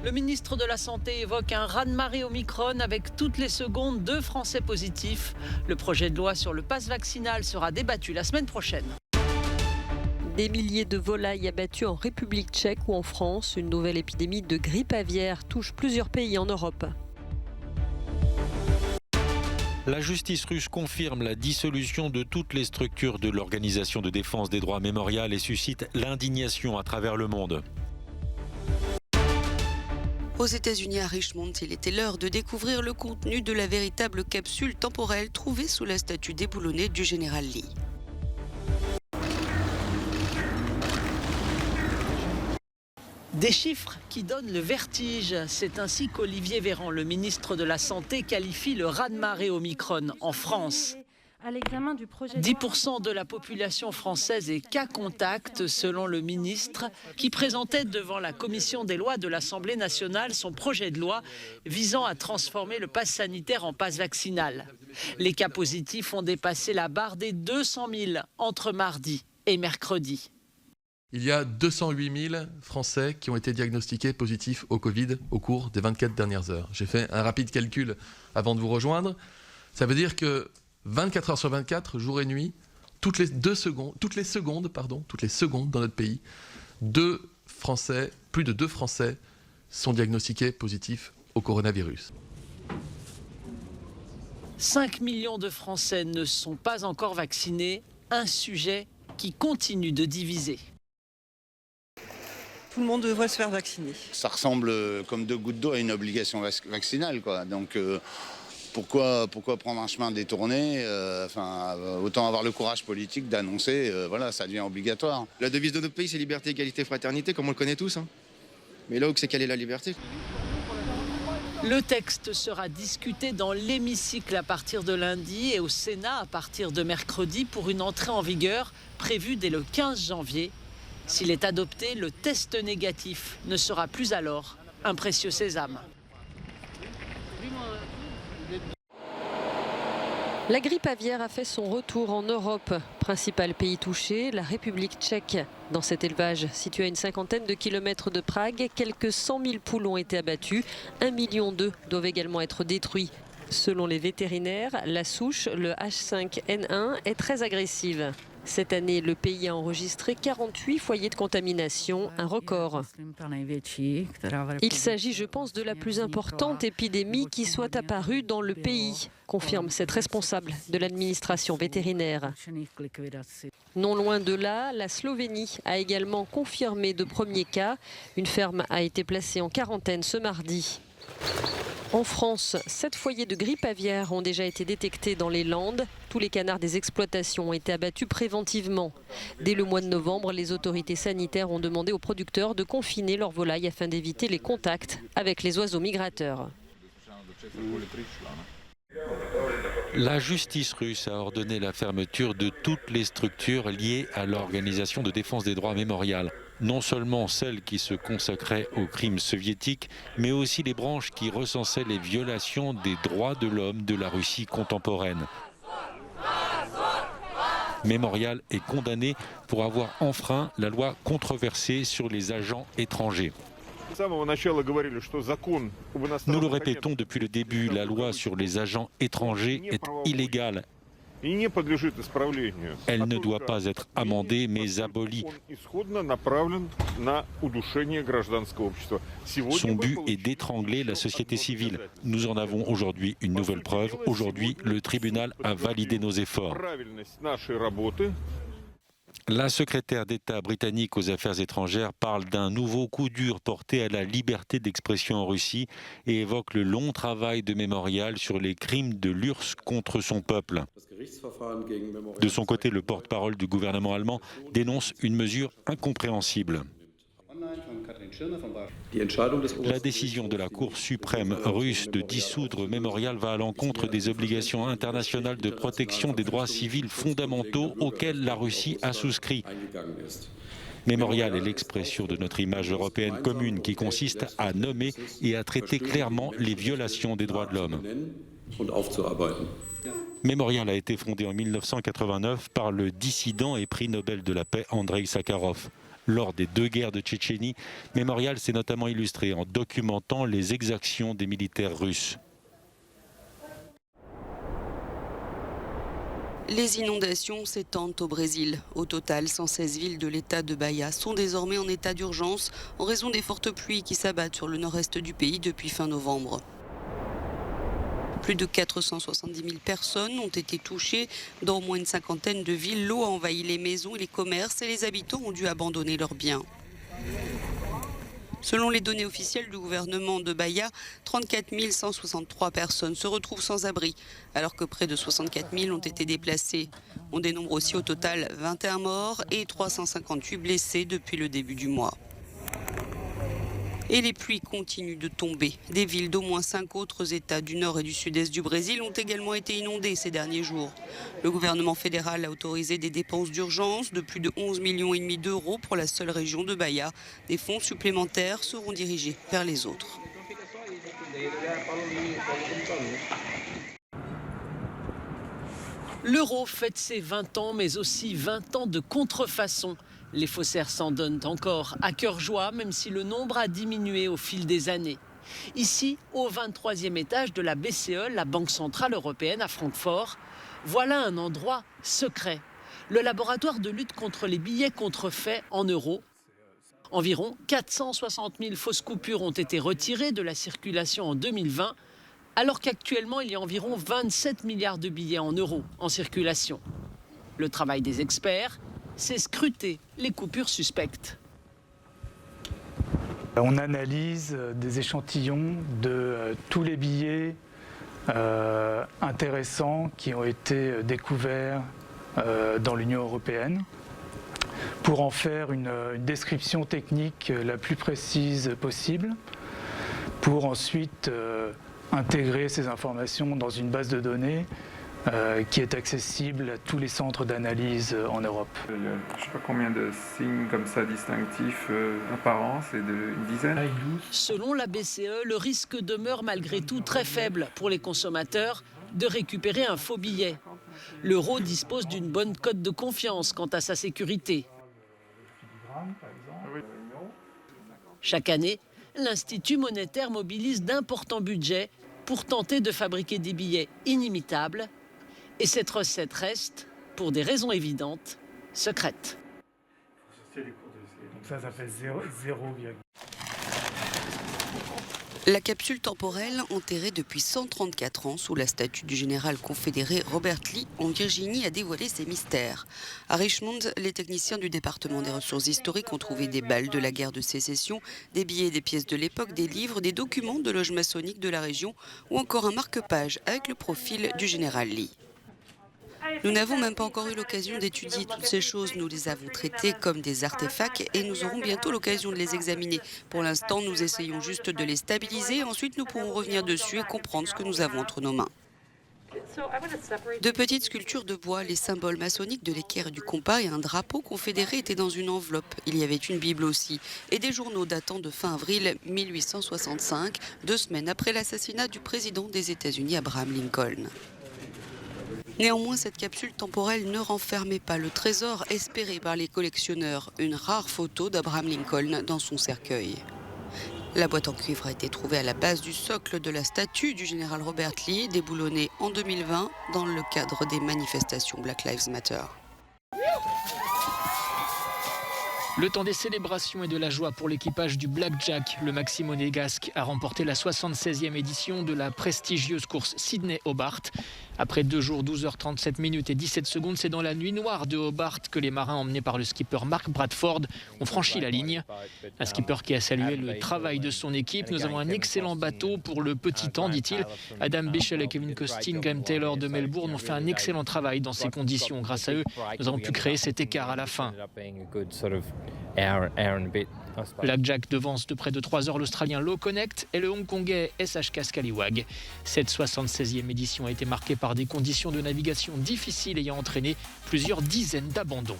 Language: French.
Le ministre de la Santé évoque un raz-de-marée Omicron avec toutes les secondes 2 Français positifs. Le projet de loi sur le pass vaccinal sera débattu la semaine prochaine. Des milliers de volailles abattues en République tchèque ou en France. Une nouvelle épidémie de grippe aviaire touche plusieurs pays en Europe. La justice russe confirme la dissolution de toutes les structures de l'Organisation de défense des droits Mémorial et suscite l'indignation à travers le monde. Aux États-Unis, à Richmond, il était l'heure de découvrir le contenu de la véritable capsule temporelle trouvée sous la statue déboulonnée du général Lee. Des chiffres qui donnent le vertige. C'est ainsi qu'Olivier Véran, le ministre de la Santé, qualifie le raz-de-marée Omicron en France. 10% de la population française est cas contact, selon le ministre, qui présentait devant la commission des lois de l'Assemblée nationale son projet de loi visant à transformer le pass sanitaire en pass vaccinal. Les cas positifs ont dépassé la barre des 200 000 entre mardi et mercredi. Il y a 208 000 Français qui ont été diagnostiqués positifs au Covid au cours des 24 dernières heures. J'ai fait un rapide calcul avant de vous rejoindre. Ça veut dire que 24 heures sur 24, jour et nuit, toutes les secondes dans notre pays, plus de 2 Français sont diagnostiqués positifs au coronavirus. 5 millions de Français ne sont pas encore vaccinés, un sujet qui continue de diviser. Tout le monde devrait se faire vacciner. Ça ressemble comme 2 gouttes d'eau à une obligation vaccinale, quoi. Donc pourquoi prendre un chemin détourné autant avoir le courage politique d'annoncer, ça devient obligatoire. La devise de notre pays, c'est liberté, égalité, fraternité, comme on le connaît tous. Mais là où c'est quelle est la liberté ? Le texte sera discuté dans l'hémicycle à partir de lundi et au Sénat à partir de mercredi pour une entrée en vigueur prévue dès le 15 janvier. S'il est adopté, le test négatif ne sera plus alors un précieux sésame. La grippe aviaire a fait son retour en Europe. Principal pays touché, la République tchèque. Dans cet élevage, situé à une 50aine de kilomètres de Prague, quelques 100 000 poules ont été abattues. 1,2 million doivent également être détruits. Selon les vétérinaires, la souche, le H5N1, est très agressive. Cette année, le pays a enregistré 48 foyers de contamination, un record. Il s'agit, je pense, de la plus importante épidémie qui soit apparue dans le pays, confirme cette responsable de l'administration vétérinaire. Non loin de là, la Slovénie a également confirmé de premiers cas. Une ferme a été placée en quarantaine ce mardi. En France, 7 foyers de grippe aviaire ont déjà été détectés dans les Landes. Tous les canards des exploitations ont été abattus préventivement. Dès le mois de novembre, les autorités sanitaires ont demandé aux producteurs de confiner leurs volailles afin d'éviter les contacts avec les oiseaux migrateurs. La justice russe a ordonné la fermeture de toutes les structures liées à l'Organisation de défense des droits Mémorial. Non seulement celles qui se consacraient aux crimes soviétiques, mais aussi les branches qui recensaient les violations des droits de l'homme de la Russie contemporaine. Mémorial est condamné pour avoir enfreint la loi controversée sur les agents étrangers. Nous le répétons depuis le début, la loi sur les agents étrangers est illégale. Elle ne doit pas être amendée, mais abolie. Son but est d'étrangler la société civile. Nous en avons aujourd'hui une nouvelle preuve. Aujourd'hui, le tribunal a validé nos efforts. La secrétaire d'État britannique aux Affaires étrangères parle d'un nouveau coup dur porté à la liberté d'expression en Russie et évoque le long travail de Mémorial sur les crimes de l'URSS contre son peuple. De son côté, le porte-parole du gouvernement allemand dénonce une mesure incompréhensible. La décision de la Cour suprême russe de dissoudre Mémorial va à l'encontre des obligations internationales de protection des droits civils fondamentaux auxquels la Russie a souscrit. Mémorial est l'expression de notre image européenne commune qui consiste à nommer et à traiter clairement les violations des droits de l'homme. Mémorial a été fondé en 1989 par le dissident et prix Nobel de la paix Andreï Sakharov. lors des 2 guerres de Tchétchénie. Mémorial s'est notamment illustré en documentant les exactions des militaires russes. Les inondations s'étendent au Brésil. Au total, 116 villes de l'état de Bahia sont désormais en état d'urgence en raison des fortes pluies qui s'abattent sur le nord-est du pays depuis fin novembre. Plus de 470 000 personnes ont été touchées. Dans au moins une cinquantaine de villes, l'eau a envahi les maisons et les commerces et les habitants ont dû abandonner leurs biens. Selon les données officielles du gouvernement de Bahia, 34 163 personnes se retrouvent sans abri, alors que près de 64 000 ont été déplacées. On dénombre aussi au total 21 morts et 358 blessés depuis le début du mois. Et les pluies continuent de tomber. Des villes d'au moins 5 autres États du nord et du sud-est du Brésil ont également été inondées ces derniers jours. Le gouvernement fédéral a autorisé des dépenses d'urgence de plus de 11,5 millions d'euros pour la seule région de Bahia. Des fonds supplémentaires seront dirigés vers les autres. L'euro fête ses 20 ans, mais aussi 20 ans de contrefaçon. Les faussaires s'en donnent encore à cœur joie, même si le nombre a diminué au fil des années. Ici, au 23e étage de la BCE, la Banque Centrale Européenne à Francfort, voilà un endroit secret. Le laboratoire de lutte contre les billets contrefaits en euros. Environ 460 000 fausses coupures ont été retirées de la circulation en 2020, alors qu'actuellement, il y a environ 27 milliards de billets en euros en circulation. Le travail des experts, c'est scruter les coupures suspectes. On analyse des échantillons de tous les billets intéressants qui ont été découverts dans l'Union européenne pour en faire une description technique la plus précise possible, pour ensuite intégrer ces informations dans une base de données qui est accessible à tous les centres d'analyse en Europe. Je ne sais pas combien de signes comme ça distinctifs apparents, c'est une dizaine. Selon la BCE, le risque demeure malgré tout très faible pour les consommateurs de récupérer un faux billet. L'euro dispose d'une bonne cote de confiance quant à sa sécurité. Chaque année, l'Institut monétaire mobilise d'importants budgets pour tenter de fabriquer des billets inimitables. Et cette recette reste, pour des raisons évidentes, secrète. Donc ça fait 0. La capsule temporelle, enterrée depuis 134 ans sous la statue du général confédéré Robert Lee en Virginie, a dévoilé ses mystères. À Richmond, les techniciens du département des ressources historiques ont trouvé des balles de la guerre de sécession, des billets et des pièces de l'époque, des livres, des documents de loges maçonniques de la région ou encore un marque-page avec le profil du général Lee. Nous n'avons même pas encore eu l'occasion d'étudier toutes ces choses. Nous les avons traitées comme des artefacts et nous aurons bientôt l'occasion de les examiner. Pour l'instant, nous essayons juste de les stabiliser. Ensuite, nous pourrons revenir dessus et comprendre ce que nous avons entre nos mains. De petites sculptures de bois, les symboles maçonniques de l'équerre du compas et un drapeau confédéré étaient dans une enveloppe. Il y avait une Bible aussi et des journaux datant de fin avril 1865, 2 semaines après l'assassinat du président des États-Unis, Abraham Lincoln. Néanmoins, cette capsule temporelle ne renfermait pas le trésor espéré par les collectionneurs, une rare photo d'Abraham Lincoln dans son cercueil. La boîte en cuivre a été trouvée à la base du socle de la statue du général Robert Lee, déboulonnée en 2020 dans le cadre des manifestations Black Lives Matter. Le temps des célébrations et de la joie pour l'équipage du Blackjack. Le Maxi monégasque a remporté la 76e édition de la prestigieuse course Sydney-Hobart. Après 2 jours, 12h37 minutes et 17 secondes, c'est dans la nuit noire de Hobart que les marins emmenés par le skipper Mark Bradford ont franchi la ligne. Un skipper qui a salué le travail de son équipe. Nous avons un excellent bateau pour le petit temps, dit-il. Adam Bichel et Kevin Costin, Graham Taylor de Melbourne ont fait un excellent travail dans ces conditions. Grâce à eux, nous avons pu créer cet écart à la fin. Blackjack devance de près de 3 heures l'Australien Low Connect et le Hongkongais SHK Scallywag. Cette 76e édition a été marquée par des conditions de navigation difficiles ayant entraîné plusieurs dizaines d'abandons.